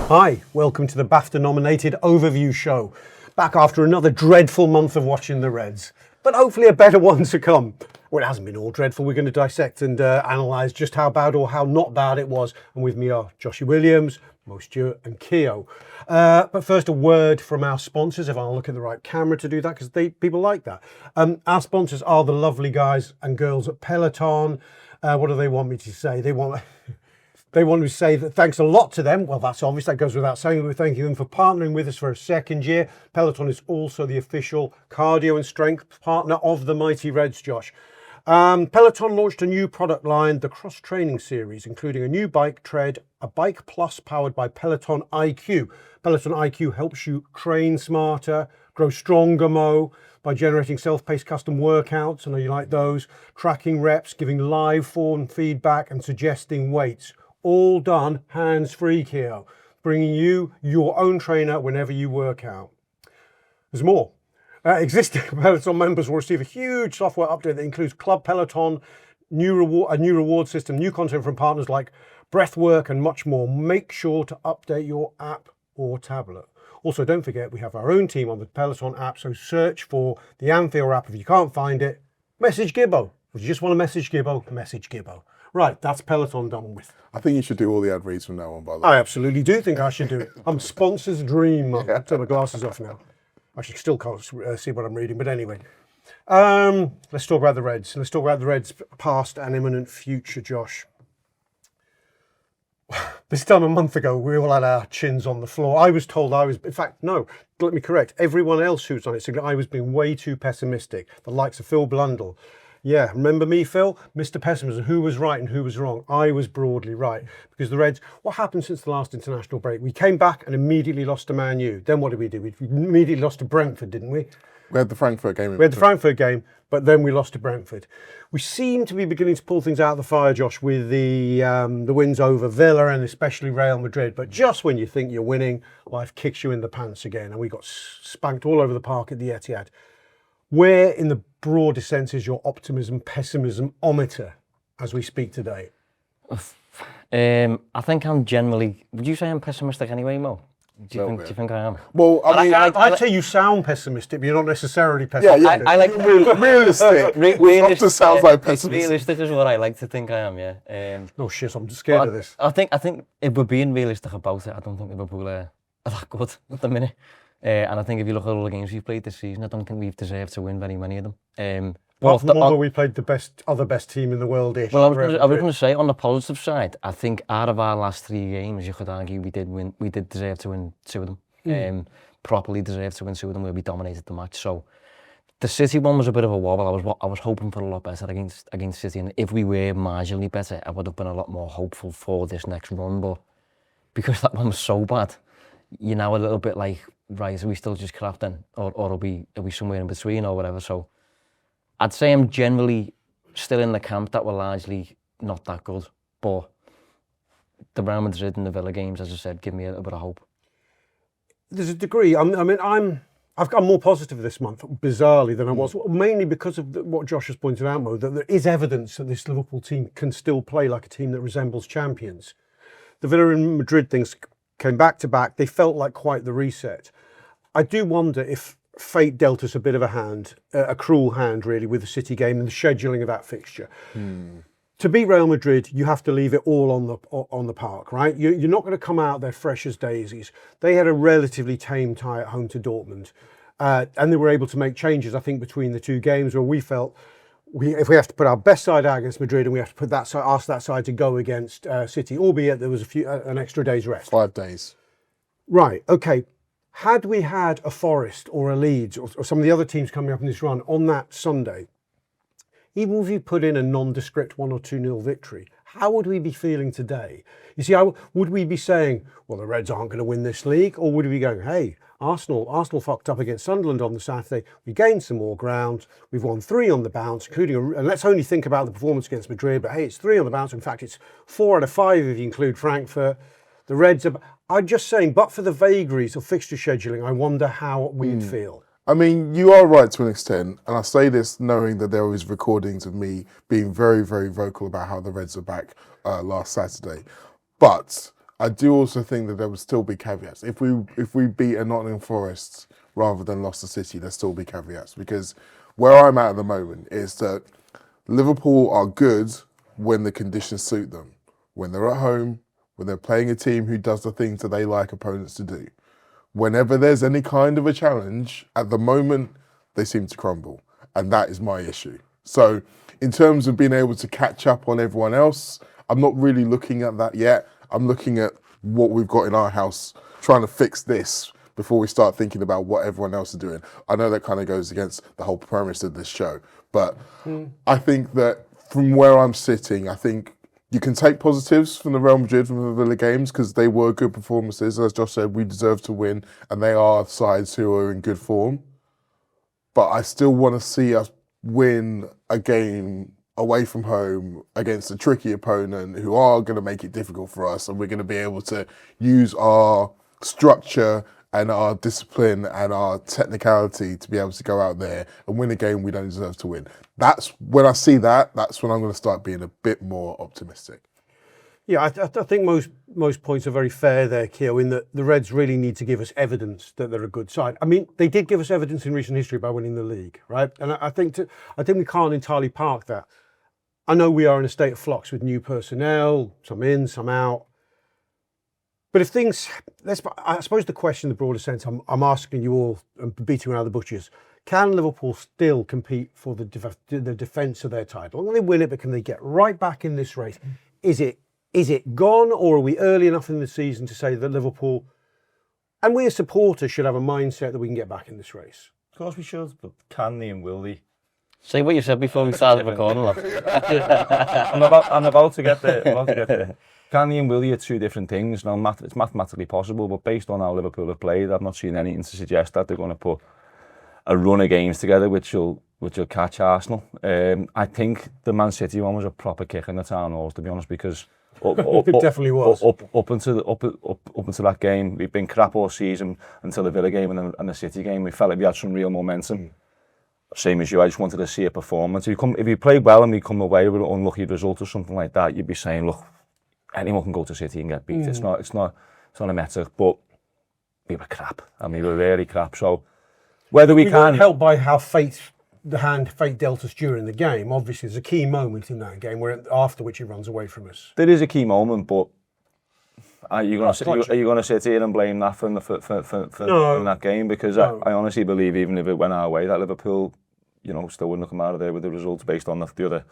Hi, welcome to the BAFTA-nominated Overview Show. Back after another dreadful month of watching the Reds, but hopefully a better one to come. Well, it hasn't been all dreadful. We're going to dissect and analyse just how bad or how not bad it was. And with me are Joshy Williams, Mo Stewart and Keo. But first, a word from our sponsors, if I'll look at the right camera to do that, because people like that. Our sponsors are the lovely guys and girls at Peloton. What do they want me to say? They want to say that thanks a lot to them. Well, that's obvious. That goes without saying. We're thanking them for partnering with us for a second year. Peloton is also the official cardio and strength partner of the Mighty Reds, Josh. Peloton launched a new product line, the Cross Training Series, including a new bike tread, a Bike Plus powered by Peloton IQ. Peloton IQ helps you train smarter, grow stronger, Mo, by generating self-paced custom workouts. I know you like those. Tracking reps, giving live form feedback and suggesting weights. All done hands-free, Keo, bringing you your own trainer whenever you work out. There's more. Existing Peloton members will receive a huge software update that includes Club Peloton, a new reward system, new content from partners like Breathwork and much more. Make sure to update your app or tablet. Also, don't forget we have our own team on the Peloton app, so search for the Anfield Wrap. If you can't find it, message Gibbo. If you just want to message Gibbo, message Gibbo. Right, that's Peloton done with. I think you should do all the ad reads from now on, by the way. I absolutely do think I should do it. I'm sponsor's dream. I'll take my glasses off now. I still can't see what I'm reading, but anyway. Let's talk about the Reds. Let's talk about the Reds' past and imminent future, Josh. This time a month ago, we all had our chins on the floor. I was told in fact, no, let me correct. Everyone else who's on it said I was being way too pessimistic. The likes of Phil Blundell. Yeah, remember me, Phil? Mr. Pessimism. Who was right and who was wrong? I was broadly right. Because the Reds, what happened since the last international break? We came back and immediately lost to Man U. Then what did we do? We immediately lost to Brentford, didn't we? We had the Frankfurt game. We had the Frankfurt game, but then we lost to Brentford. We seem to be beginning to pull things out of the fire, Josh, with the wins over Villa and especially Real Madrid. But just when you think you're winning, life kicks you in the pants again. And we got spanked all over the park at the Etihad. Where, in the broadest sense, is your optimism, pessimism-ometer as we speak today? I think I'm generally... Would you say I'm pessimistic anyway, Mo? Do you think I am? Well, I'd say you sound pessimistic, but you're not necessarily pessimistic. Yeah. I like... realistic. It often sounds like pessimistic. Realistic is what I like to think I am, yeah. No shit, I'm scared of this. I think if we're being realistic about it, I don't think Liverpool are that good at the minute. And I think if you look at all the games we've played this season, I don't think we've deserved to win very many of them. Although we played the other best team in the world-ish. Well, I was going to say, on the positive side, I think out of our last 3 games, you could argue we did deserve to win 2 of them. Properly deserved to win 2 of them where we dominated the match. So the City one was a bit of a wobble. I was hoping for a lot better against City, and if we were marginally better, I would have been a lot more hopeful for this next run. But because that one was so bad, you're now a little bit like, right, are we still just crap then? Or are we somewhere in between or whatever? So I'd say I'm generally still in the camp that we're largely not that good. But the Real Madrid and the Villa games, as I said, give me a little bit of hope. There's a degree. I'm more positive this month, bizarrely, than I was, mainly because of what Josh has pointed out, Mo, that there is evidence that this Liverpool team can still play like a team that resembles champions. The Villa and Madrid things came back to back. They felt like quite the reset. I do wonder if fate dealt us a bit of a hand, a cruel hand really, with the City game and the scheduling of that fixture. To beat Real Madrid, you have to leave it all on the park, right? You're not going to come out there fresh as daisies. They had a relatively tame tie at home to Dortmund, and they were able to make changes, I think, between the 2 games where we felt if we have to put our best side out against Madrid and we have to put ask that side to go against City, albeit there was an extra day's rest. 5 days. Right, okay. Had we had a Forest or a Leeds or some of the other teams coming up in this run on that Sunday, even if you put in a nondescript 1 or 2-0 victory, how would we be feeling today? You see, would we be saying, well, the Reds aren't going to win this league? Or would we be going, hey, Arsenal fucked up against Sunderland on the Saturday. We gained some more ground. We've won 3 on the bounce, including, and let's only think about the performance against Madrid, but hey, it's 3 on the bounce. In fact, it's 4 out of 5 if you include Frankfurt. The Reds I'm just saying, but for the vagaries of fixture scheduling, I wonder how we'd feel. I mean, you are right to an extent, and I say this knowing that there was recordings of me being very, very vocal about how the Reds are back last Saturday. But I do also think that there would still be caveats. If we beat a Nottingham Forest rather than lost to City, there'd still be caveats, because where I'm at the moment is that Liverpool are good when the conditions suit them. When they're at home, when they're playing a team who does the things that they like opponents to do. Whenever there's any kind of a challenge, at the moment, they seem to crumble. And that is my issue. So in terms of being able to catch up on everyone else, I'm not really looking at that yet. I'm looking at what we've got in our house, trying to fix this before we start thinking about what everyone else is doing. I know that kind of goes against the whole premise of this show, but I think that from where I'm sitting, I think you can take positives from the Real Madrid, from the Villa games, because they were good performances. As Josh said, we deserve to win, and they are sides who are in good form. But I still want to see us win a game away from home against a tricky opponent who are going to make it difficult for us, and we're going to be able to use our structure and our discipline and our technicality to be able to go out there and win a game we don't deserve to win. That's when I see that, that's when I'm going to start being a bit more optimistic. Yeah, I think most points are very fair there, Keo, in that the Reds really need to give us evidence that they're a good side. I mean, they did give us evidence in recent history by winning the league, right? And I think we can't entirely park that. I know we are in a state of flux with new personnel, some in, some out. But if things, I suppose the question in the broader sense I'm asking you all, and beating around the bushes, can Liverpool still compete for the defence of their title? Not only win it, but can they get right back in this race? Is it gone, or are we early enough in the season to say that Liverpool, and we as supporters, should have a mindset that we can get back in this race? Of course we should, but can they and will they? Say what you said before we started recording, lad. I'm about to get there. Can they and will they are two different things. Now, it's mathematically possible, but based on how Liverpool have played, I've not seen anything to suggest that they're going to put a run of games together which will catch Arsenal. I think the Man City one was a proper kick in the town halls, to be honest, because it definitely was. Up until that game, we've been crap all season until the Villa game and the City game. We felt like we had some real momentum. Same as you, I just wanted to see a performance. If you play well and we come away with an unlucky result or something like that, you'd be saying, look, anyone can go to City and get beat. It's not a matter, but we were crap. I mean, we were really crap. So whether we can help by how fate dealt us during the game. Obviously, there's a key moment in that game where after which he runs away from us. There is a key moment, but are you going to sit here and blame that for that game? Because no. I honestly believe even if it went our way, that Liverpool, still wouldn't have come out of there with the results based on the other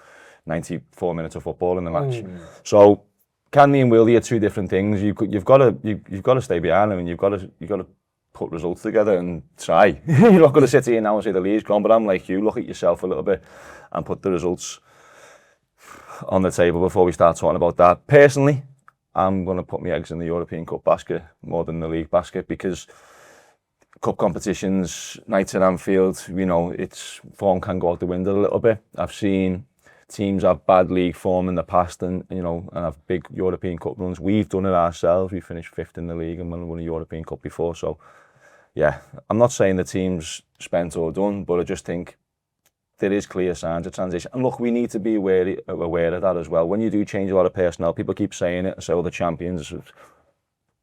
94 minutes of football in the match. So can they and will they are two different things. You've got to stay behind them, and you've got to put results together and try. You're not going to sit here now and say the league's gone, but I'm like you, look at yourself a little bit and put the results on the table before we start talking about that. Personally, I'm going to put my eggs in the European Cup basket more than the league basket, because cup competitions, nights at Anfield, its form can go out the window a little bit. I've seen teams have bad league form in the past and have big European Cup runs. We've done it ourselves. We finished 5th in the league and won a European Cup before. So, yeah, I'm not saying the team's spent or done, but I just think there is clear signs of transition. And look, we need to be aware of that as well. When you do change a lot of personnel, people keep saying it and say, the champions,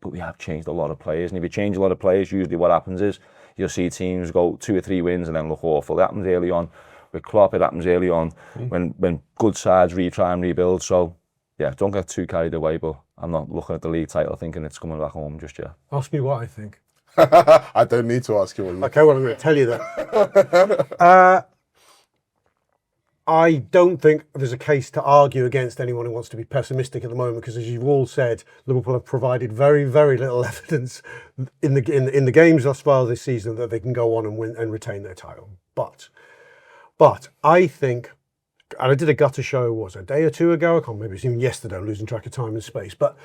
but we have changed a lot of players. And if you change a lot of players, usually what happens is you'll see teams go 2 or 3 wins and then look awful. That happens early on. With Klopp, it happens early on when good sides try and rebuild. So, yeah, don't get too carried away, but I'm not looking at the league title thinking it's coming back home just yet. Ask me what I think. I don't need to ask you what you think. Okay, well, I'm going to tell you that. I don't think there's a case to argue against anyone who wants to be pessimistic at the moment, because as you've all said, Liverpool have provided very, very little evidence in the games thus far this season that they can go on and win and retain their title. But I think, and I did a gutter show, a day or two ago? I can't remember, it was even yesterday, I'm losing track of time and space, but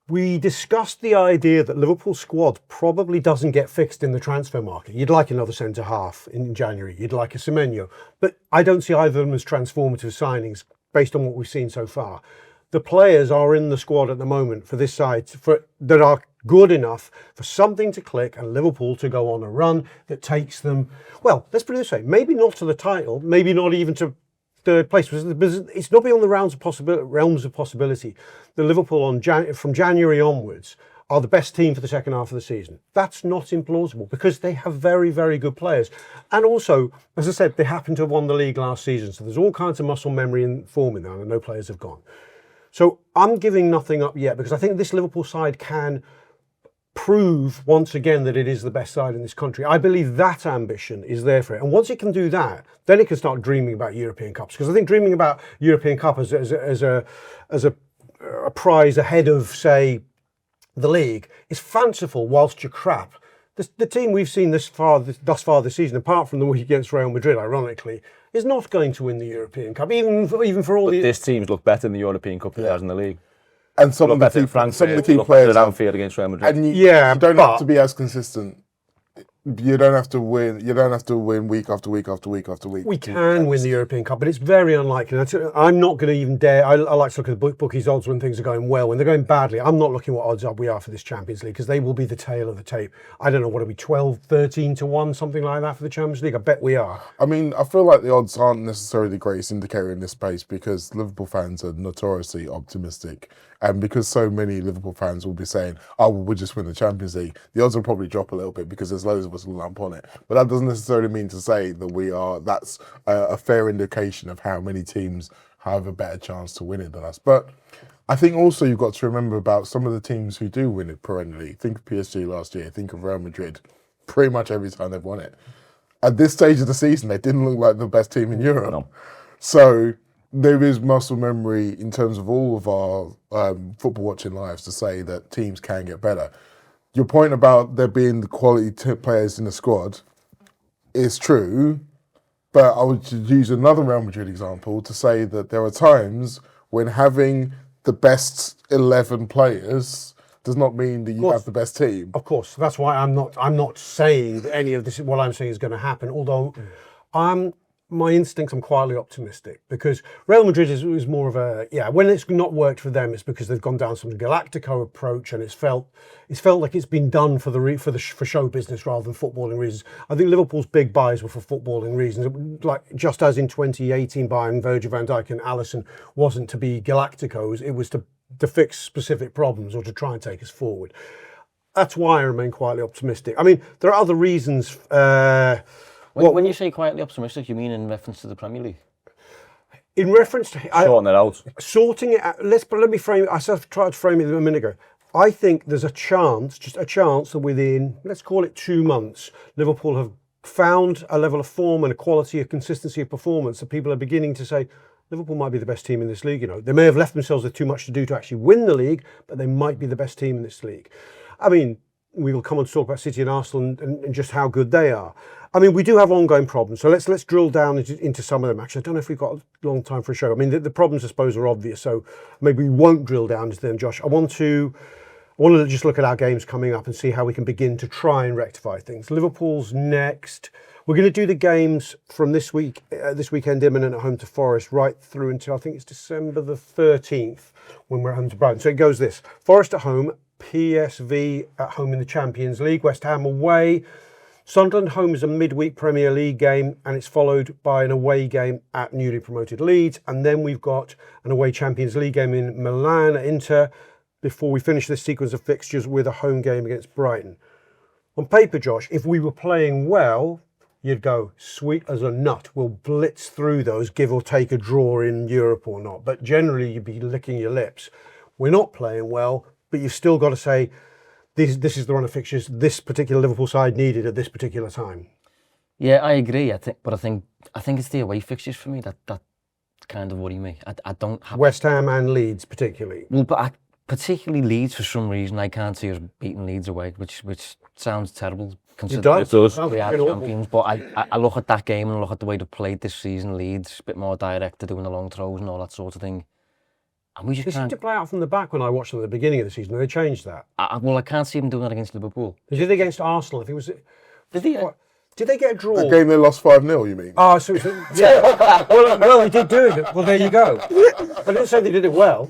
we discussed the idea that Liverpool's squad probably doesn't get fixed in the transfer market. You'd like another centre-half in January. You'd like a Semenyo. But I don't see either of them as transformative signings based on what we've seen so far. The players are in the squad at the moment for this side that are good enough for something to click and Liverpool to go on a run that takes them, well, let's put it this way, maybe not to the title, maybe not even to third place. It's not beyond the realms of possibility that Liverpool from January onwards are the best team for the second half of the season. That's not implausible because they have very, very good players. And also, as I said, they happen to have won the league last season. So there's all kinds of muscle memory and form in there, and no players have gone. So I'm giving nothing up yet because I think this Liverpool side can prove once again that it is the best side in this country. I believe that ambition is there for it. And once it can do that, then it can start dreaming about European Cups. Because I think dreaming about European Cup as a prize ahead of, say, the league is fanciful whilst you're crap. The team we've seen thus far this season, apart from the week against Real Madrid, ironically, is not going to win the European Cup, even for all but this team's look better in the European Cup than it has in the league. And some of the key players at Anfield against Real Madrid. And you don't have to be as consistent. You don't have to win. You don't have to win week after week after week after week. We can win the European Cup, but it's very unlikely. I'm not going to even dare. I like to look at the bookies' odds when things are going well. When they're going badly, I'm not looking what odds we are for this Champions League because they will be the tail of the tape. I don't know, what are we, 12, 13 to 1, something like that for the Champions League? I bet we are. I mean, I feel like the odds aren't necessarily the greatest indicator in this space because Liverpool fans are notoriously optimistic. And because so many Liverpool fans will be saying, oh, well, we'll just win the Champions League, the odds will probably drop a little bit because there's loads of us who lump on it. But that doesn't necessarily mean to say that that's a fair indication of how many teams have a better chance to win it than us. But I think also you've got to remember about some of the teams who do win it perennially. Think of PSG last year, think of Real Madrid, pretty much every time they've won it. At this stage of the season, they didn't look like the best team in Europe. No. So there is muscle memory in terms of all of our football watching lives to say that teams can get better. Your point about there being the quality players in the squad is true, but I would use another Real Madrid example to say that there are times when having the best 11 players does not mean that you have the best team. Of course, that's why I'm not saying that any of this. What I'm saying is going to happen. Although my instincts, I'm quietly optimistic because Real Madrid is more of a when it's not worked for them, it's because they've gone down some Galactico approach and it's felt like it's been done for show business rather than footballing reasons. I think Liverpool's big buys were for footballing reasons, like just as in 2018 buying Virgil van Dijk and Alisson wasn't to be Galacticos, it was to fix specific problems or to try and take us forward. That's why I remain quietly optimistic. I mean, there are other reasons. When you say quietly optimistic, you mean in reference to the Premier League? In reference to sorting it out. Sorting it out. Let me frame it. I tried to frame it a minute ago. I think there's just a chance that within, let's call it 2 months, Liverpool have found a level of form and a quality, a consistency of performance that people are beginning to say, Liverpool might be the best team in this league. You know, they may have left themselves with too much to do to actually win the league, but they might be the best team in this league. I mean, we will come on to talk about City and Arsenal and just how good they are. I mean, we do have ongoing problems, so let's drill down into some of them. Actually, I don't know if we've got a long time for a show. I mean, the problems, I suppose, are obvious, so maybe we won't drill down into them, Josh. I want to just look at our games coming up and see how we can begin to try and rectify things. Liverpool's next. We're going to do the games from this weekend imminent at home to Forest right through until I think it's December the 13th when we're at home to Brighton. So it goes this: Forest at home, PSV at home in the Champions League, West Ham away. Sunderland home is a midweek Premier League game and it's followed by an away game at newly promoted Leeds. And then we've got an away Champions League game in Milan at Inter before we finish this sequence of fixtures with a home game against Brighton. On paper, Josh, if we were playing well, you'd go, sweet as a nut. We'll blitz through those, give or take a draw in Europe or not. But generally, you'd be licking your lips. We're not playing well, but you've still got to say, this is the run of fixtures this particular Liverpool side needed at this particular time. Yeah, I agree. I think it's the away fixtures for me that kind of worry me. I don't have West Ham and Leeds particularly. Well, but particularly Leeds for some reason. I can't see us beating Leeds away, which sounds terrible. It does. We are champions, but I look at that game and look at the way they played this season. Leeds a bit more direct, they're doing the long throws and all that sort of thing. And we just they seem to play out from the back when I watched them at the beginning of the season. They changed that. I can't see them doing that against Liverpool. They did against Arsenal. I think it was. Did they get a draw? The game they lost 5-0, you mean? Oh, so yeah. well, they did do it. Well, there you go. I didn't say they did it well.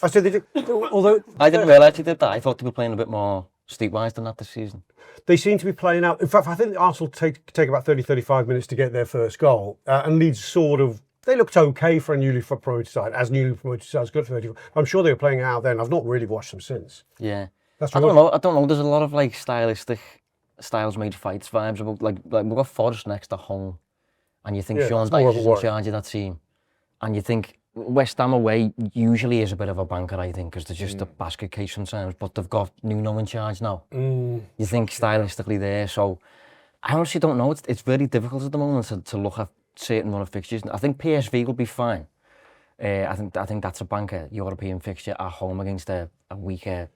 I said they did. Although I didn't realise they did that. I thought they were playing a bit more streetwise than that this season. They seem to be playing out. In fact, I think Arsenal take about 30-35 minutes to get their first goal, and Leeds sort of they looked okay for a newly promoted side. As newly promoted sides, good for 34. I'm sure they were playing it out then. I've not really watched them since. Yeah. That's I don't know. There's a lot of like stylistic, styles made fights vibes about like we've got Forest next to home, and you think Sean Dyche is in charge of that team, and you think West Ham away usually is a bit of a banker, I think, because they're just a basket case sometimes, but they've got Nuno in charge now. You think stylistically there, so I honestly don't know. It's very difficult at the moment to look at certain run of fixtures. I think PSV will be fine. I think that's a banker European fixture at home against a weaker,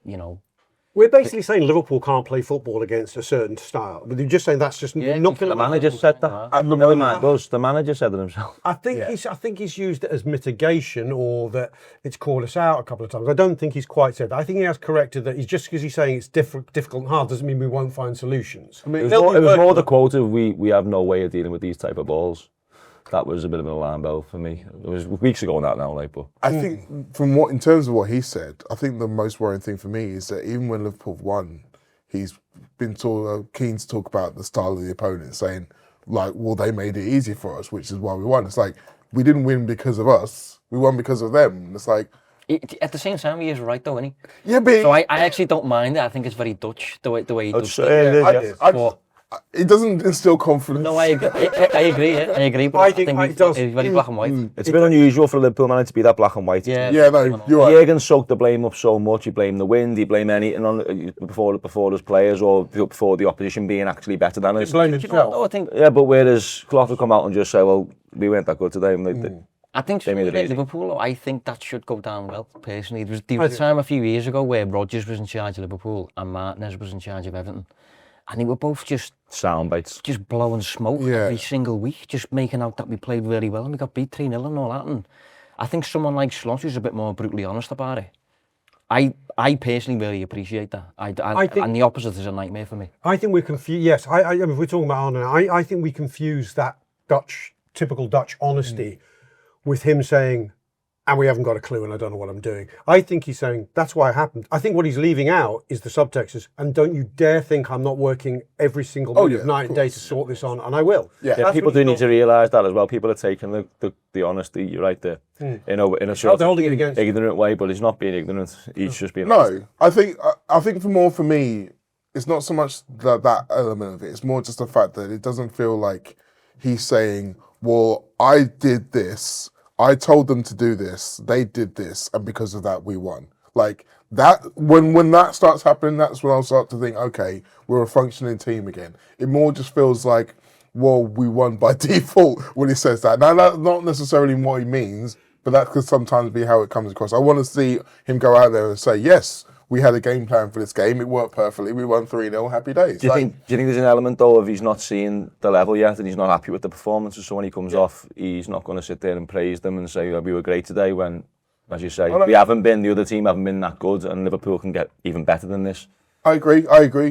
We're basically saying Liverpool can't play football against a certain style. But you're just saying that's just not going to. The manager said that. The manager said it himself. I think he's used it as mitigation, or that it's called us out a couple of times. I don't think he's quite said that. I think he has corrected that. He's just because he's saying it's difficult and hard doesn't mean we won't find solutions. I mean, it was more the quote of we have no way of dealing with these type of balls. That was a bit of an alarm bell for me. It was weeks ago now, like, but I think in terms of what he said, I think the most worrying thing for me is that even when Liverpool won, he's been keen to talk about the style of the opponent, saying like, well, they made it easy for us, which is why we won. It's like, we didn't win because of us, we won because of them. And it's like, at the same time, he is right though, isn't he? Yeah, but so I actually don't mind it. I think it's very Dutch the way he does it. It doesn't instill confidence. No, I agree. I agree. But I think it does. It's very black and white. It's been unusual for a Liverpool manager to be that black and white. Yeah, no, you're right. Jurgen soaked the blame up so much. He blamed the wind. He blamed anything on before his players or before the opposition being actually better than us. But whereas Klopp would come out and just say, "Well, we weren't that good today." I think Liverpool, I think that should go down well, personally. There was a time a few years ago where Rodgers was in charge of Liverpool and Martinez was in charge of Everton. And they were both just sound bites, just blowing smoke every single week, just making out that we played really well and we got beat 3-0 and all that. And I think someone like Slot is a bit more brutally honest about it. I personally really appreciate that. I think, and the opposite is a nightmare for me. I think we're confused. Yes, I mean, if we're talking about Arnold, I think we confuse that typical Dutch honesty with him saying, and we haven't got a clue and I don't know what I'm doing. I think he's saying, that's why it happened. I think what he's leaving out is the subtext is, and don't you dare think I'm not working every single minute of night and day to sort this on, and I will. Yeah, people do need to realise that as well. People are taking the honesty, you're right there, in a sort of ignorant way, but he's not being ignorant, he's just being honest. I think for me, it's not so much that element of it, it's more just the fact that it doesn't feel like he's saying, well, I did this, I told them to do this, they did this, and because of that, we won. Like, that, when that starts happening, that's when I'll start to think, okay, we're a functioning team again. It more just feels like, well, we won by default when he says that. Now, that's not necessarily what he means, but that could sometimes be how it comes across. I want to see him go out there and say, yes, we had a game plan for this game, it worked perfectly, we won 3-0, happy days. Do you think there's an element, though, of he's not seeing the level yet and he's not happy with the performances, so when he comes off, he's not going to sit there and praise them and say, we were great today, when, as you say, the other team haven't been that good, and Liverpool can get even better than this. I agree.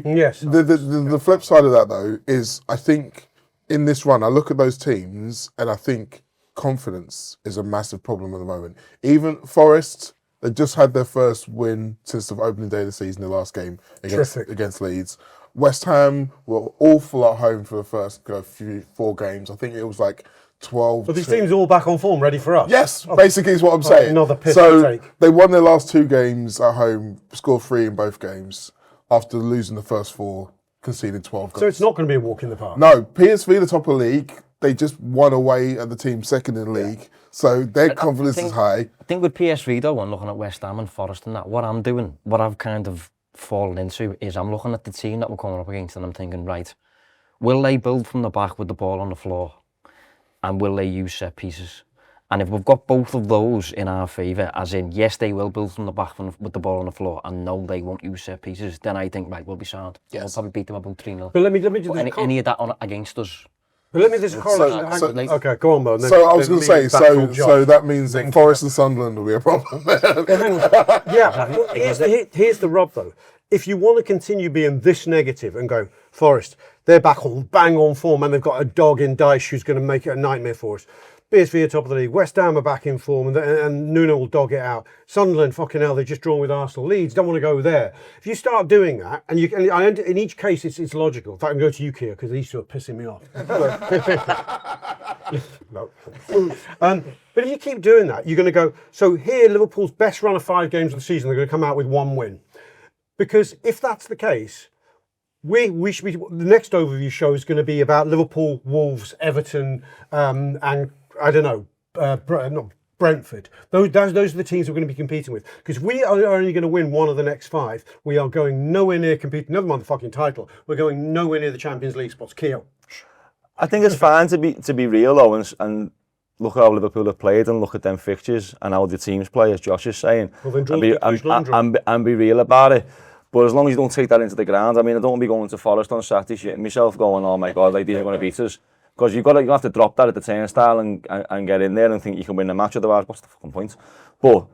Yes. The flip side of that, though, is I think in this run, I look at those teams and I think confidence is a massive problem at the moment. Even Forest, they just had their first win since the opening day of the season, the last game against Leeds. West Ham were awful at home for the first 4 games. I think it was like 12. But these teams are all back on form, ready for us. Yes, basically is what I'm saying. Another piss to take. They won their last 2 games at home, scored 3 in both games, after losing the first 4, conceding 12 goals. So it's not going to be a walk in the park. No, PSV, the top of the league, they just won away at the team second in the league. So their confidence is high. I think with PSV though, when looking at West Ham and Forest and that, what I've kind of fallen into is I'm looking at the team that we're coming up against and I'm thinking, right, will they build from the back with the ball on the floor? And will they use set pieces? And if we've got both of those in our favour, as in, yes, they will build from the back with the ball on the floor, and no, they won't use set pieces, then I think, right, we'll be sound. Yes. We'll probably beat them about 3-0. But let me do this. Any of that against us. But let me just okay, go on, Mo. So I was going to say, so that means that Forest and Sunderland will be a problem. Here's the rub, though. If you want to continue being this negative and go, Forest, they're back on bang on form and they've got a dog in Dyche who's going to make it a nightmare for us, PSV are top of the league. West Ham are back in form, and Nuno will dog it out. Sunderland, fucking hell, they've just drawn with Arsenal. Leeds don't want to go there. If you start doing that, and in each case it's logical. In fact, I can go to you, Kieran, because these two are pissing me off. No. But if you keep doing that, you're going to go. So here, Liverpool's best run of 5 games of the season, they're going to come out with 1 win. Because if that's the case, we should be. The next overview show is going to be about Liverpool, Wolves, Everton, and I don't know, not Brentford. Those are the teams we're going to be competing with. Because we are only going to win 1 of the next 5. We are going nowhere near competing. Never mind the fucking title. We're going nowhere near the Champions League spots. Kieran. I think it's fine to be real though, and look how Liverpool have played and look at them fixtures and how the teams play, as Josh is saying, well, then and be real about it. But as long as you don't take that into the ground, I mean, I don't want to be going to Forest on Saturday shitting myself going, oh my God, like these are going to beat us. Because you have to drop that at the turnstile and get in there and think you can win the match, otherwise what's the fucking point? But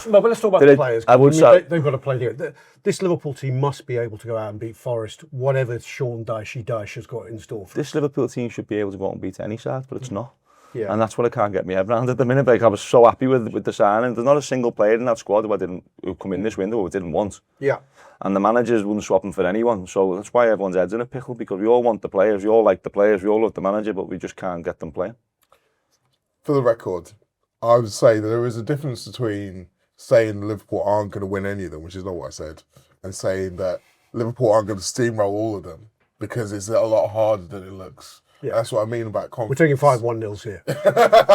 no, but let's talk about the players. I would say they've got to play there. This Liverpool team must be able to go out and beat Forest, whatever Sean Dyche has got in store for this Liverpool team should be able to go out and beat any side, but it's not. Yeah. And that's what I can't get my head around at the minute. Like, I was so happy with the signing. There's not a single player in that squad who come in this window who didn't want. Yeah. And the managers wouldn't swap them for anyone. So that's why everyone's head's in a pickle, because we all want the players, we all like the players, we all love the manager, but we just can't get them playing. For the record, I would say that there is a difference between saying Liverpool aren't going to win any of them, which is not what I said, and saying that Liverpool aren't going to steamroll all of them, because it's a lot harder than it looks. Yeah. That's what I mean about confidence. We're taking 5-1-0s here.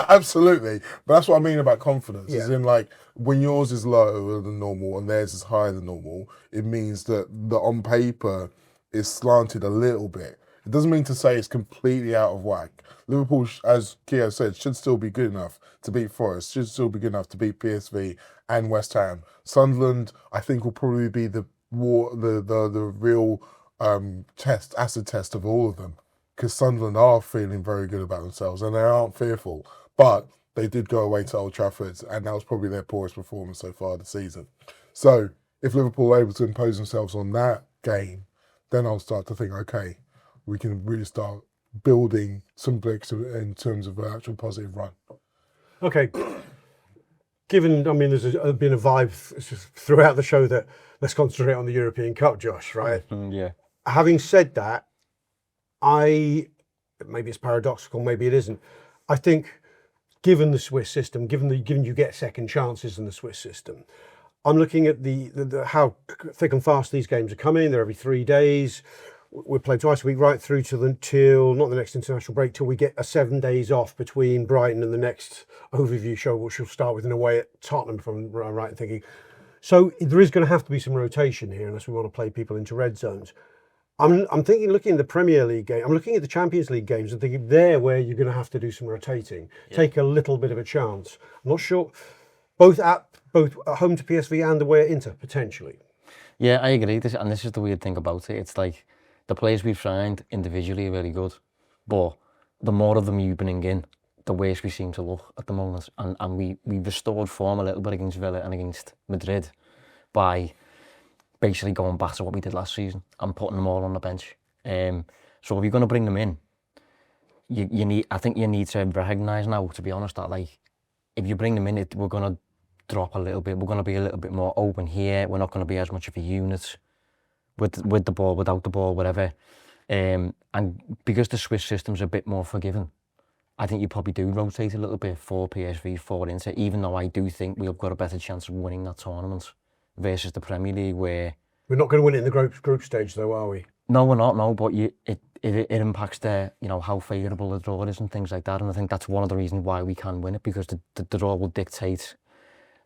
Absolutely. But that's what I mean about confidence. Yeah. Is in, like, when yours is lower than normal and theirs is higher than normal, it means that the on paper is slanted a little bit. It doesn't mean to say it's completely out of whack. Liverpool, as Kieran said, should still be good enough to beat Forest, should still be good enough to beat PSV and West Ham. Sunderland, I think, will probably be the real acid test of all of them. Because Sunderland are feeling very good about themselves and they aren't fearful. But they did go away to Old Trafford and that was probably their poorest performance so far this season. So if Liverpool are able to impose themselves on that game, then I'll start to think, okay, we can really start building some bricks in terms of an actual positive run. Okay. Given, I mean, there's been a vibe throughout the show that let's concentrate on the European Cup, Josh, right? Yeah. Having said that, maybe it's paradoxical, maybe it isn't. I think, given the Swiss system, given you get second chances in the Swiss system, I'm looking at the how thick and fast these games are coming. They're every 3 days. We're playing twice a week, right through till not the next international break, till we get a 7 days off between Brighton and the next overview show, which will start with an away at Tottenham, if I'm right in thinking. So there is going to have to be some rotation here, unless we want to play people into red zones. I'm thinking, looking at the Premier League game, I'm looking at the Champions League games and thinking there where you're going to have to do some rotating, take a little bit of a chance. I'm not sure, both at home to PSV and away at Inter, potentially. Yeah, I agree. And this is the weird thing about it. It's like the players we've signed individually are very good, but the more of them you bring in, the worse we seem to look at the moment. And we restored form a little bit against Villa and against Madrid by basically going back to what we did last season and putting them all on the bench. So if you're going to bring them in, I think you need to recognise now, to be honest, that like if you bring them in, we're going to drop a little bit. We're going to be a little bit more open here. We're not going to be as much of a unit with the ball, without the ball, whatever. And because the Swiss system's a bit more forgiving, I think you probably do rotate a little bit for PSV, for Inter, even though I do think we've got a better chance of winning that tournament versus the Premier League, where we're not going to win it in the group stage, though, are we? No, we're not. No, but it impacts how favourable the draw is and things like that. And I think that's one of the reasons why we can win it, because the draw will dictate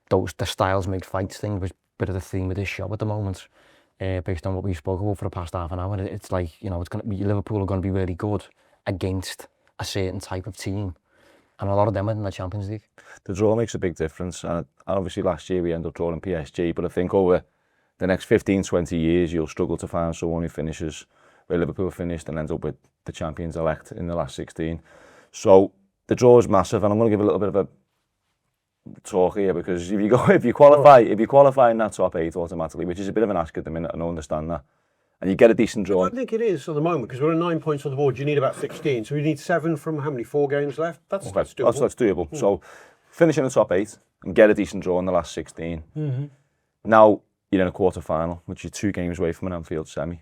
the styles make fights thing, which is a bit of the theme of this show at the moment, based on what we've spoken about for the past half an hour. It's like, it's going to be, Liverpool are going to be really good against a certain type of team, and a lot of them are in the Champions League. The draw makes a big difference, and obviously last year we ended up drawing PSG, but I think over the next 15-20 years you'll struggle to find someone who finishes where Liverpool finished and ends up with the champions-elect in the last 16. So the draw is massive, and I'm going to give a little bit of a talk here, because if you qualify in that top 8 automatically, which is a bit of an ask at the minute, and I understand that, and you get a decent draw. I think it is at the moment because we're on 9 points on the board. You need about 16, so you need 7 from how many? 4 games left. That's doable. That's doable. So finish in the top 8 and get a decent draw in the last 16. Now you're in a quarter final, which is 2 games away from an Anfield semi,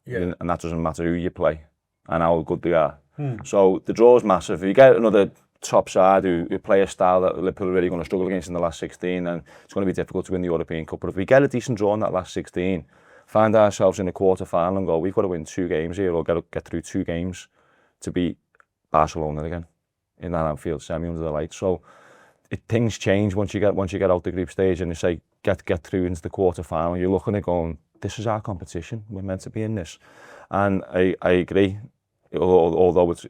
and that doesn't matter who you play and how good they are. So the draw is massive. If you get another top side who play a style that Liverpool are really going to struggle against in the last 16, then it's going to be difficult to win the European Cup. But if we get a decent draw in that last 16, find ourselves in a quarter final and go, we've got to win 2 games here, or get through 2 games to beat Barcelona again in that Anfield semi under the lights. So things change once you get out the group stage and you say get through into the quarter final. You're looking at going, this is our competition. We're meant to be in this. And I agree, although it's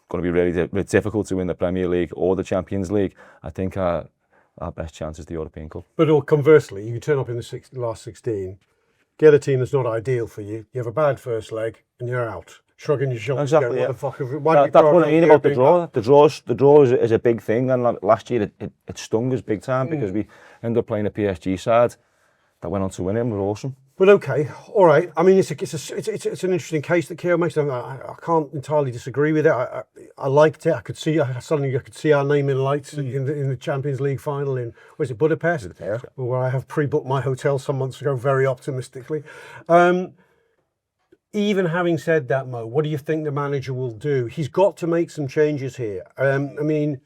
going to be really difficult to win the Premier League or the Champions League, I think our best chance is the European Cup. But conversely, you can turn up in the last 16, get a team that's not ideal for you, you have a bad first leg, and you're out. Shrugging your shoulders. Exactly, what the fuck that's what I mean about the draw. The draw is a big thing, and last year it stung us big time because we ended up playing a PSG side that went on to win it and were awesome. But okay, all right. I mean, it's an interesting case that Kieran makes. I can't entirely disagree with it. I liked it. I could see our name in lights in the Champions League final in Budapest, where I have pre-booked my hotel some months ago very optimistically. Even having said that, Mo, what do you think the manager will do? He's got to make some changes here. I mean,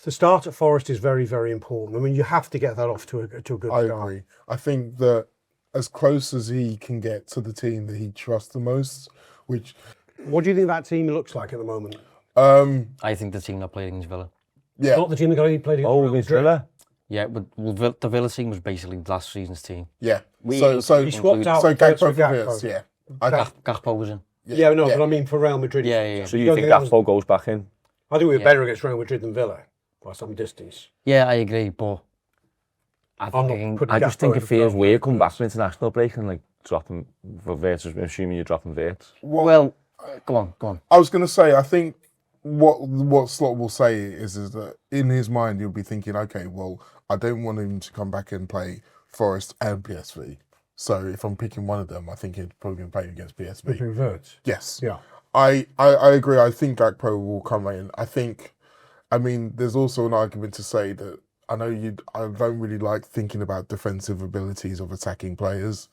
the start at Forest is very, very important. I mean, you have to get that off to a good start. I agree. I think that as close as he can get to the team that he trusts the most, which... What do you think that team looks like at the moment? I think the team that played against Villa. Yeah. Not the team that played against Villa? Yeah, but the Villa team was basically last season's team. Yeah. He swapped out Gakpo for Wirtz, yeah. Gakpo was in. Yeah, no, but I mean for Real Madrid. Yeah. So you think Gakpo goes back in? I think we were better against Real Madrid than Villa by some distance. Yeah, I agree, but I just think it feels weird coming back from international break and like dropping for Wirtz, assuming you're dropping Wirtz. Well, go on. I was going to say, I think what Slot will say is that in his mind he'll be thinking, okay, well, I don't want him to come back and play Forest and PSV. So if I'm picking one of them, I think he'd probably be playing against PSV. Picking Wirtz? Yes. Yeah. I agree. I think Gakpo will come in. I mean, there's also an argument to say that I don't really like thinking about defensive abilities of attacking players,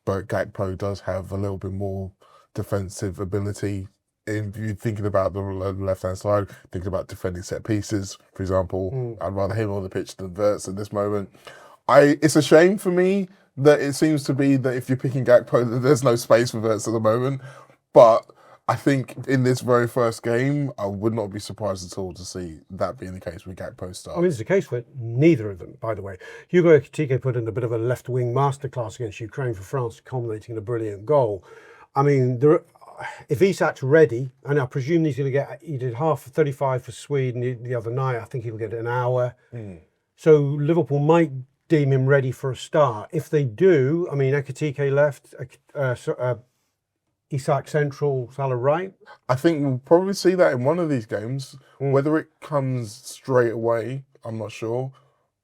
but Gakpo does have a little bit more defensive ability. If you're thinking about the left-hand side, thinking about defending set pieces, for example, I'd rather him on the pitch than Wirtz at this moment. It's a shame for me that it seems to be that if you're picking Gakpo, that there's no space for Wirtz at the moment. But I think in this very first game, I would not be surprised at all to see that being the case with Gakpo start. I mean, it's the case with neither of them, by the way. Hugo Ekitike put in a bit of a left-wing masterclass against Ukraine for France, culminating in a brilliant goal. I mean, if Isak's ready, and I presume he did half 35 for Sweden the other night, I think he'll get an hour. So Liverpool might deem him ready for a start. If they do, I mean, Ekitike left, Isak central, Salah right. I think we'll probably see that in one of these games. Whether it comes straight away, I'm not sure.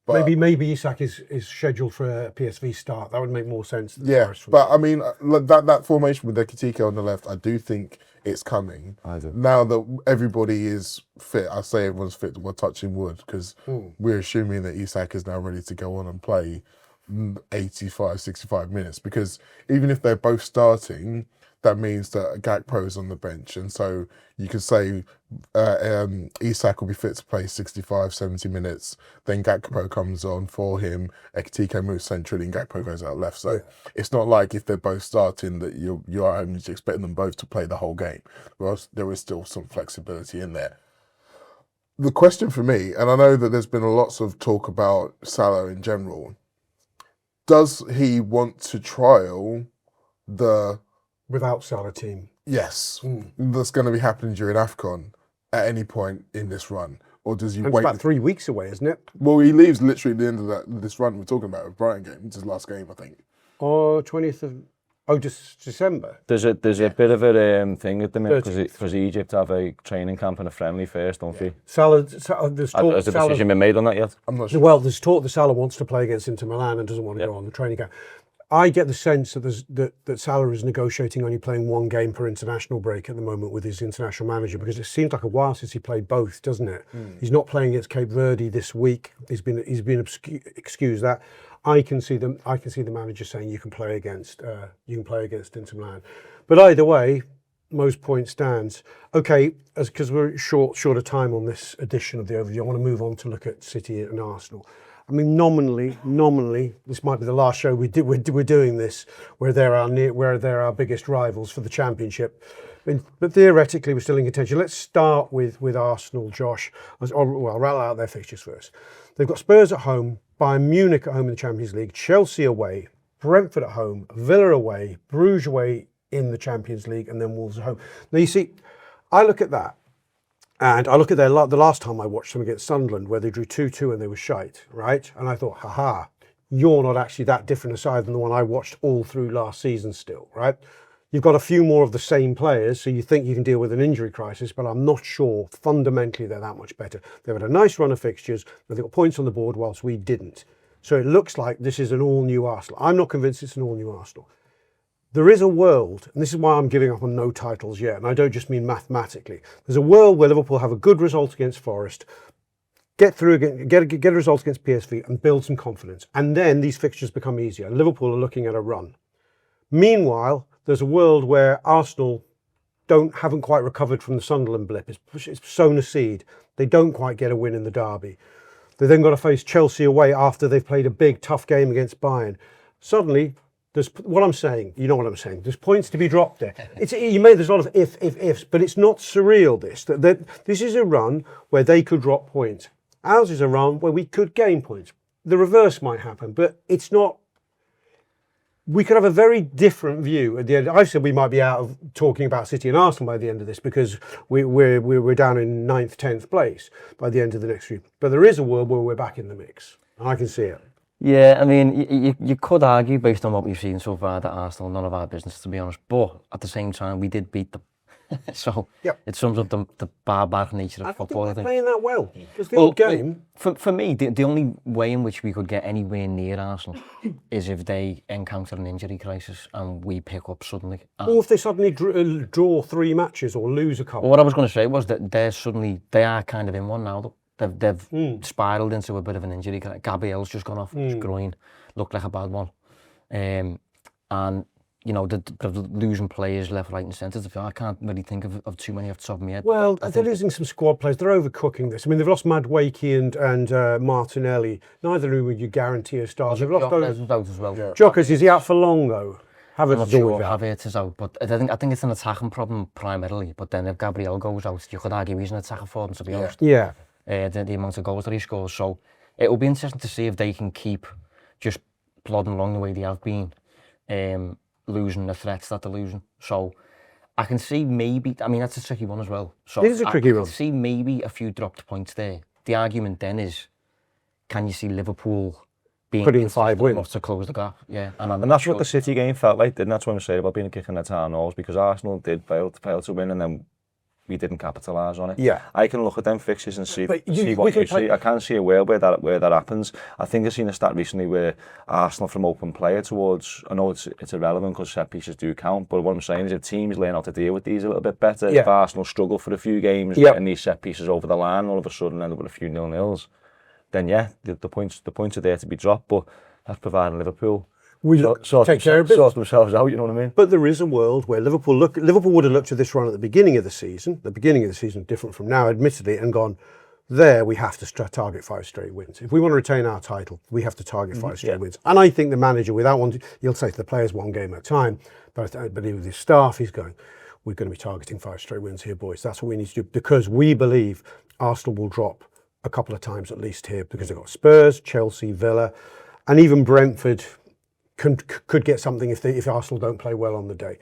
But maybe Isak is scheduled for a PSV start. That would make more sense. Yeah, but I mean, that formation with Ekitike on the left, I do think it's coming. I do. Now that everybody is fit, I say everyone's fit, we're touching wood, because we're assuming that Isak is now ready to go on and play 85, 65 minutes. Because even if they're both starting, that means that Gakpo is on the bench. And so you could say Isak will be fit to play 65, 70 minutes. Then Gakpo comes on for him. Ekitike moves centrally and Gakpo goes out left. So it's not like if they're both starting that you are only expecting them both to play the whole game. Whereas there is still some flexibility in there. The question for me, and I know that there's been lots of talk about Salah in general, does he want to trial the... Without Salah team. Yes, that's going to be happening during AFCON at any point in this run, or does he wait? It's about 3 weeks away, isn't it? Well, he leaves literally at the end of this run we're talking about, with Brighton game. It's his last game, I think. Or 20th of December. There's a bit of a thing at the minute because Egypt have a training camp and a friendly first, don't they? There's talk. Has the decision been made on that yet? I'm not sure. Well, there's talk that Salah wants to play against Inter Milan and doesn't want to go on the training camp. I get the sense that Salah is negotiating only playing one game per international break at the moment with his international manager, because it seems like a while since he played both, doesn't it? He's not playing against Cape Verde this week. He's been excused that. I can see the manager saying you can play against Inter Milan, but either way, most point stands. Okay, because we're short of time on this edition of the overview, I want to move on to look at City and Arsenal. I mean, nominally, this might be the last show we're doing this, where they're our biggest rivals for the Championship. But theoretically, we're still in contention. Let's start with Arsenal, Josh. I'll rattle out their fixtures first. They've got Spurs at home, Bayern Munich at home in the Champions League, Chelsea away, Brentford at home, Villa away, Bruges away in the Champions League, and then Wolves at home. Now, you see, I look at that, and I look at the last time I watched them against Sunderland, where they drew 2-2 and they were shite, right? And I thought, you're not actually that different a side than the one I watched all through last season still, right? You've got a few more of the same players, so you think you can deal with an injury crisis, but I'm not sure fundamentally they're that much better. They've had a nice run of fixtures, but they've got points on the board whilst we didn't. So it looks like this is an all-new Arsenal. I'm not convinced it's an all-new Arsenal. There is a world, and this is why I'm giving up on no titles yet, and I don't just mean mathematically. There's a world where Liverpool have a good result against Forest, get a result against PSV, and build some confidence. And then these fixtures become easier. Liverpool are looking at a run. Meanwhile, there's a world where Arsenal haven't quite recovered from the Sunderland blip. It's sown a seed. They don't quite get a win in the derby. They then got to face Chelsea away after they've played a big, tough game against Bayern. Suddenly, there's what I'm saying. You know what I'm saying. There's points to be dropped there. There's a lot of ifs, but it's not surreal. This is a run where they could drop points. Ours is a run where we could gain points. The reverse might happen, but it's not. We could have a very different view at the end. I've said we might be out of talking about City and Arsenal by the end of this, because we're down in 9th, 10th place by the end of the next week. But there is a world where we're back in the mix, and I can see it. Yeah, I mean, you could argue, based on what we've seen so far, that Arsenal, none of our business, to be honest. But at the same time, we did beat them. So it sums up the barbaric nature of football. I think we're playing that well. It's the old game. For me, the only way in which we could get anywhere near Arsenal is if they encounter an injury crisis and we pick up suddenly. Or if they suddenly draw 3 matches or lose a couple. Well, what I was going to say was that they are kind of in one now, though. They've spiralled into a bit of an injury. Gabriel's just gone off his groin, looked like a bad one, and you know they're losing players left, right, and centre. I can't really think of too many off the top of my head. Well, they're losing some squad players. They're overcooking this. I mean, they've lost Madueke and Martinelli. Neither of whom would you guarantee a start. They've lost those as well. Yeah. Jokkers, is he out for long though? Havertz is out, but I think it's an attacking problem primarily. But then if Gabriel goes out, you could argue he's an attacking for them, to be honest. Yeah. The amount of goals that he scores. So it will be interesting to see if they can keep just plodding along the way they have been, losing the threats that they're losing. So I can see maybe, I mean, that's a tricky one as well. So it is a tricky one. I can see maybe a few dropped points there. The argument then is, can you see Liverpool putting in 5 wins to close the gap? Yeah, and that's what the City game felt like, didn't it? That's what I'm saying about being a kick in the town halls, because Arsenal did fail to win, and then we didn't capitalise on it. Yeah, I can look at them fixtures and see what you see. I can't see a world where that happens. I think I've seen a stat recently where Arsenal from open play towards, I know it's irrelevant because set pieces do count, but what I'm saying is if teams learn how to deal with these a little bit better, if Arsenal struggle for a few games getting these set pieces over the line, all of a sudden end up with a few 0-0s, then the points are there to be dropped, but that's providing Liverpool sort themselves out, you know what I mean? But there is a world where Liverpool would have looked at this run at the beginning of the season. The beginning of the season different from now, admittedly, and gone, there we have to target 5 straight wins. If we want to retain our title, we have to target 5 straight wins. And I think the manager, without wanting, he'll say to the players 1 game at a time, but I believe with his staff, he's going, we're going to be targeting 5 straight wins here, boys. That's what we need to do, because we believe Arsenal will drop a couple of times at least here, because they've got Spurs, Chelsea, Villa, and even Brentford could get something if Arsenal don't play well on the day.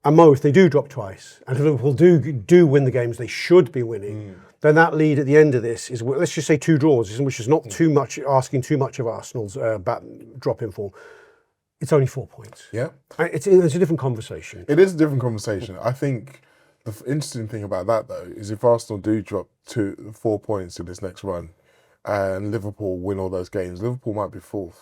And if they do drop twice, and if Liverpool do win the games they should be winning, then that lead at the end of this is, let's just say 2 draws, which is not too much, asking too much of Arsenal's drop in form. It's only 4 points. Yeah. It's a different conversation. It is a different conversation. I think the interesting thing about that, though, is if Arsenal do drop 4 points in this next run and Liverpool win all those games, Liverpool might be 4th.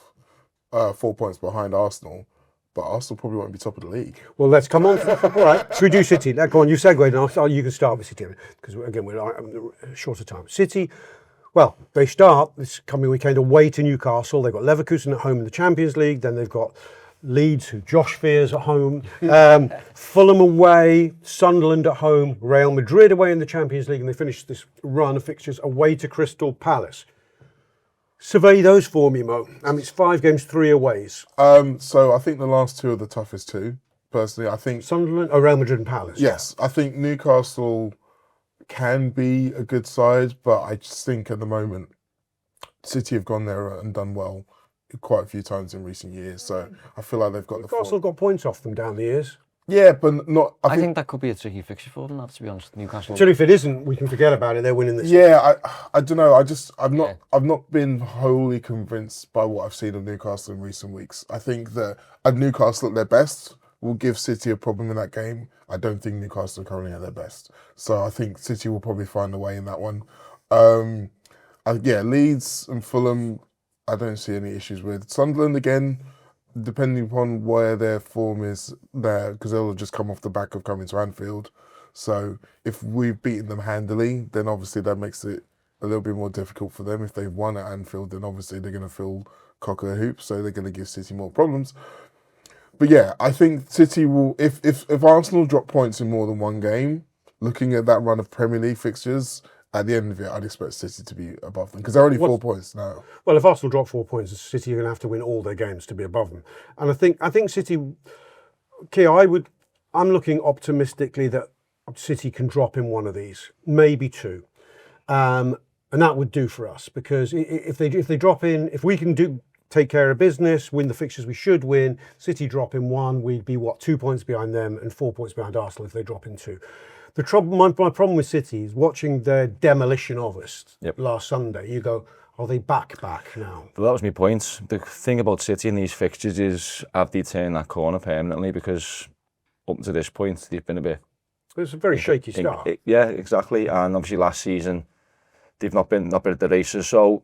4 points behind Arsenal, but Arsenal probably won't be top of the league. Well, let's come on. All right, should we do City? Go on, you segued, and you can start with City, because again, we're short of time. City, well, they start this coming weekend away to Newcastle. They've got Leverkusen at home in the Champions League. Then they've got Leeds, who Josh fears, at home. Fulham away, Sunderland at home, Real Madrid away in the Champions League, and they finish this run of fixtures away to Crystal Palace. Survey those for me, Mo. It's 5 games, 3 aways. So I think the last 2 are the toughest 2. Personally, I think Sunderland, Real Madrid and Palace. Yes, I think Newcastle can be a good side, but I just think at the moment City have gone there and done well quite a few times in recent years. So I feel like they've got Newcastle got points off them down the years. Yeah, but not. I think that could be a tricky fixture for them. To be honest, Newcastle. Actually, if it isn't, we can forget about it. They're winning this. Yeah, I don't know. I've not been wholly convinced by what I've seen of Newcastle in recent weeks. I think that at Newcastle at their best will give City a problem in that game. I don't think Newcastle are currently at their best, so I think City will probably find a way in that one. Leeds and Fulham, I don't see any issues with. Sunderland again, depending upon where their form is there, because they'll just come off the back of coming to Anfield. So if we've beaten them handily, then obviously that makes it a little bit more difficult for them. If they've won at Anfield, then obviously they're going to feel cock of the hoop, so they're going to give City more problems. But yeah, I think City will, if Arsenal drop points in more than one game, looking at that run of Premier League fixtures, at the end of it, I'd expect City to be above them, because they're only 4 points now. Well, if Arsenal drop 4 points, City are going to have to win all their games to be above them. And I think City, I'm looking optimistically that City can drop in one of these, maybe 2. And that would do for us, because if they drop in, if we can take care of business, win the fixtures we should win, City drop in 1, we'd be 2 points behind them and 4 points behind Arsenal if they drop in 2. The trouble, my problem with City is watching their demolition of us last Sunday. You go, are they back now? But that was my point. The thing about City in these fixtures is, have they turned that corner permanently? Because up to this point, they've been a bit... It's a very shaky start. Yeah, exactly. And obviously last season, they've not been at the races. So,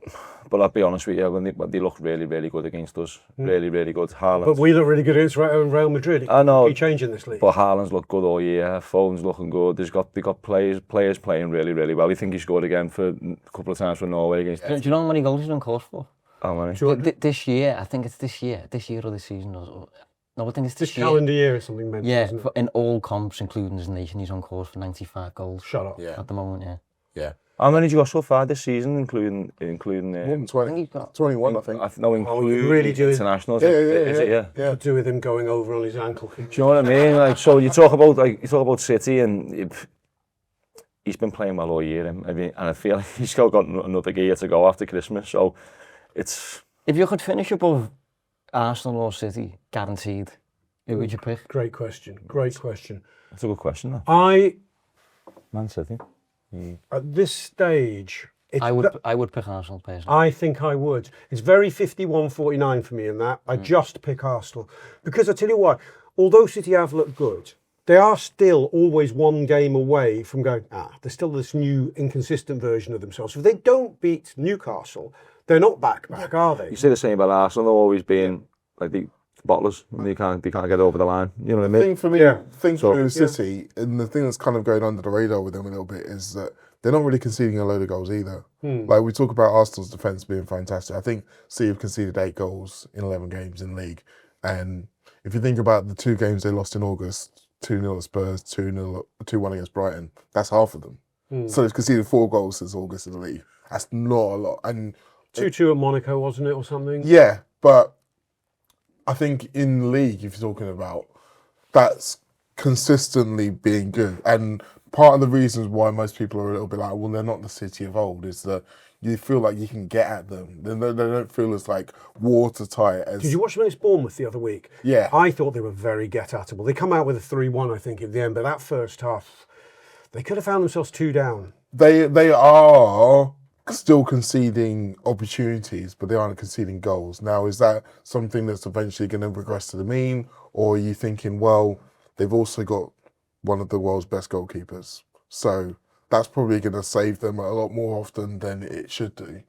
but I'll be honest with you, when they look really, really good against us. Really, really good. Haaland. But we look really good against Real Madrid. I know. Keep changing this league. But Haaland's looked good all year. Foden's looking good. They got players playing really, really well. I think he scored again for a couple of times for Norway against. Do you know how many goals he's on course for? How many? This year, I think it's this year or this season. No, I think it's this year. Calendar year or something mental, yeah, isn't it? In all comps, including his nation, he's on course for 95 goals. Shut up. At the moment, Yeah. How many did you got so far this season, including More than 20. I think he's got 21, I think. including really do it. internationals. Yeah. To do with him going over on his ankle. Do you know what I mean? Like, so you talk about City, and he's been playing well all year. And I feel like he's still got another gear to go after Christmas. So it's... If you could finish above Arsenal or City, guaranteed, who would you pick? Great question. That's a good question, though. Man City. At this stage... I would pick Arsenal, personally. I think I would. It's very 51-49 for me in that. I just pick Arsenal. Because I tell you what, although City have looked good, they are still always one game away from going, they're still this new inconsistent version of themselves. So if they don't beat Newcastle, they're not back, are they? You say the same about Arsenal, they're always being like the bottlers. They can't get over the line. You know what I mean? For me, City, and the thing that's kind of going under the radar with them a little bit is that they're not really conceding a load of goals either. Like, we talk about Arsenal's defence being fantastic. I think City have conceded 8 goals in 11 games in league. And if you think about the 2 games they lost in August, 2-0 at Spurs, 2-1 against Brighton, that's half of them. So they've conceded 4 goals since August in the league. That's not a lot. And 2-2 at Monaco, wasn't it, or something? Yeah, but I think in the league, if you're talking about, that's consistently being good. And part of the reasons why most people are a little bit like, well, they're not the City of old, is that you feel like you can get at them. They don't feel as like watertight as... Did you watch them against Bournemouth the other week? Yeah. I thought they were very get-at-able. They come out with a 3-1, I think, at the end, but that first half, they could have found themselves 2 down. They are still conceding opportunities, but they aren't conceding goals. Now, is that something that's eventually going to regress to the mean, or are you thinking, well, they've also got one of the world's best goalkeepers, so that's probably going to save them a lot more often than it should do.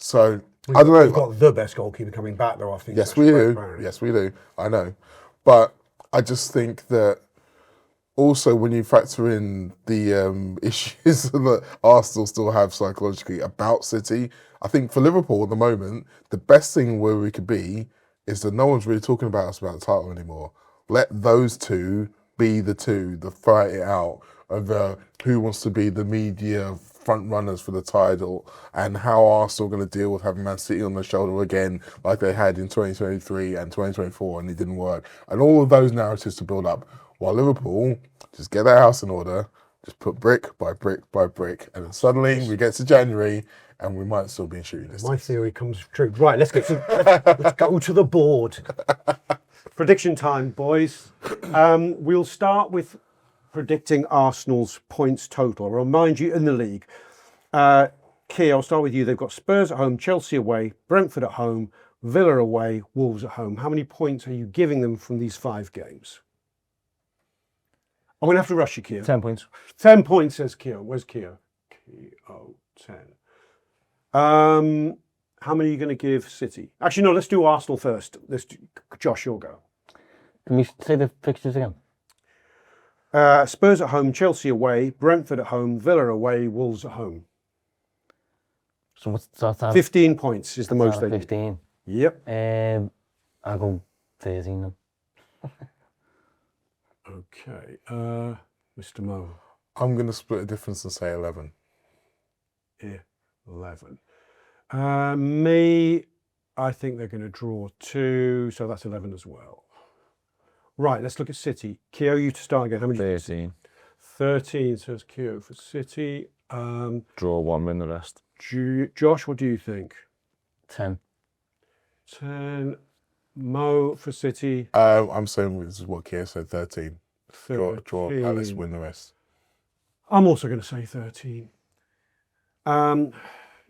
So I don't know. We've got the best goalkeeper coming back, though. I think. Yes, we do. Yes, we do. I know, but I just think that also when you factor in the issues that Arsenal still have psychologically about City, I think for Liverpool at the moment, the best thing where we could be is that no one's really talking about us about the title anymore. Let those two be the two that fight it out of who wants to be the media front runners for the title and how Arsenal going to deal with having Man City on their shoulder again like they had in 2023 and 2024 and it didn't work. And all of those narratives to build up. While Liverpool just get their house in order, just put brick by brick by brick, and then suddenly we get to January and we might still be in shooting distance. My theory comes true. Right, let's go to the board. Prediction time, boys. We'll start with predicting Arsenal's points total. I'll remind you in the league. Key, I'll start with you. They've got Spurs at home, Chelsea away, Brentford at home, Villa away, Wolves at home. How many points are you giving them from these 5 games? I'm going to have to rush you, Keo. 10 points. 10 points, says Keo. Where's Keo? Keo, 10. How many are you going to give City? Actually, no, let's do Arsenal first. Josh, you'll go. Can we say the fixtures again? Spurs at home, Chelsea away, Brentford at home, Villa away, Wolves at home. So what's that? 15 points is the most they 15. Yep. I'll go 13 then. Okay. Mr. Mo. I'm going to split the difference and say 11. 11. Me, I think they're going to draw 2, so that's 11 as well. Right, let's look at City. Keo, you to start again. How many? 13. 13 says Keo for City. Draw 1, win the rest. Josh, what do you think? 10. 10. Mo for City. I'm saying this is what Keir said, 13. 13. Draw, Palace, win the rest. I'm also going to say 13. Now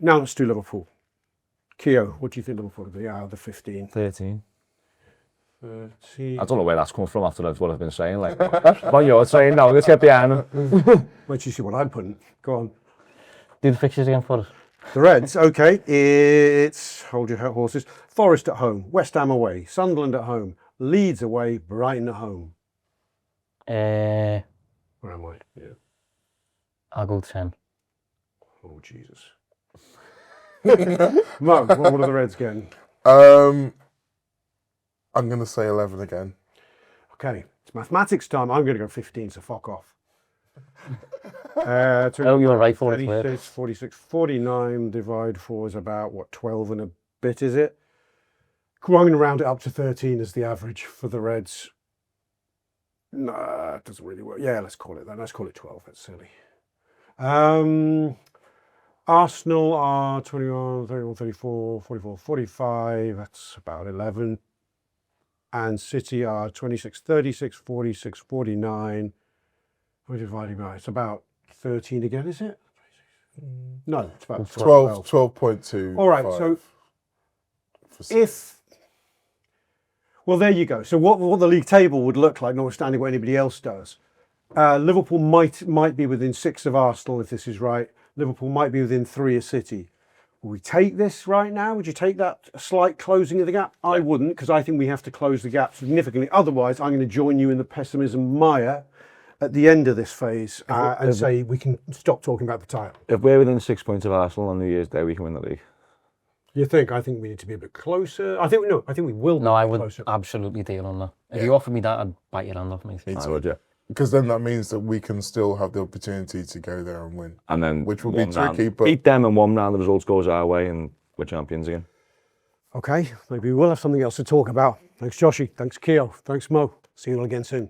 let's do Liverpool. Keo, what do you think Liverpool will be out of the 15? 13. 13. I don't know where that's come from after what I've been saying. Like, what you're saying now, let's get behind them. Wait, you see what I'm putting. Go on. Do the fixtures again for us. The Reds, okay. It's, hold your horses, Forest at home, West Ham away, Sunderland at home, Leeds away, Brighton at home. Where am I? Yeah. I'll go 10. Oh, Jesus. Mo, what are the Reds getting? I'm going to say 11 again. Okay, it's mathematics time. I'm going to go 15, so fuck off. Oh, you were right for it. 36, 46, 49 divide 4 is about, what, 12 and a bit, is it? Cool, I'm going to round it up to 13 as the average for the Reds. Nah, it doesn't really work. Yeah, let's call it that. Let's call it 12. That's silly. Arsenal are 21, 31, 34, 44, 45. That's about 11. And City are 26, 36, 46, 49. We're dividing by, it's about 13 again, is it? No, it's about 12. 12.2. All right, so if, well, there you go. So what the league table would look like, notwithstanding what anybody else does. Liverpool might be within 6 of Arsenal, if this is right. Liverpool might be within 3 of City. Will we take this right now? Would you take that slight closing of the gap? I wouldn't, because I think we have to close the gap significantly. Otherwise, I'm going to join you in the pessimism mire at the end of this phase and say we can stop talking about the title. If we're within 6 points of Arsenal on New Year's Day, we can win the league. You think? I think we need to be a bit closer. I think we will. No, I would closer. absolutely deal on that. If you offered me that, I'd bite your hand off, mate. I would, yeah. Because then that means that we can still have the opportunity to go there and win. And then which will be tricky, but beat them and 1 round, the results goes our way and we're champions again. Okay, maybe we'll have something else to talk about. Thanks, Joshy. Thanks, Keo. Thanks, Mo. See you all again soon.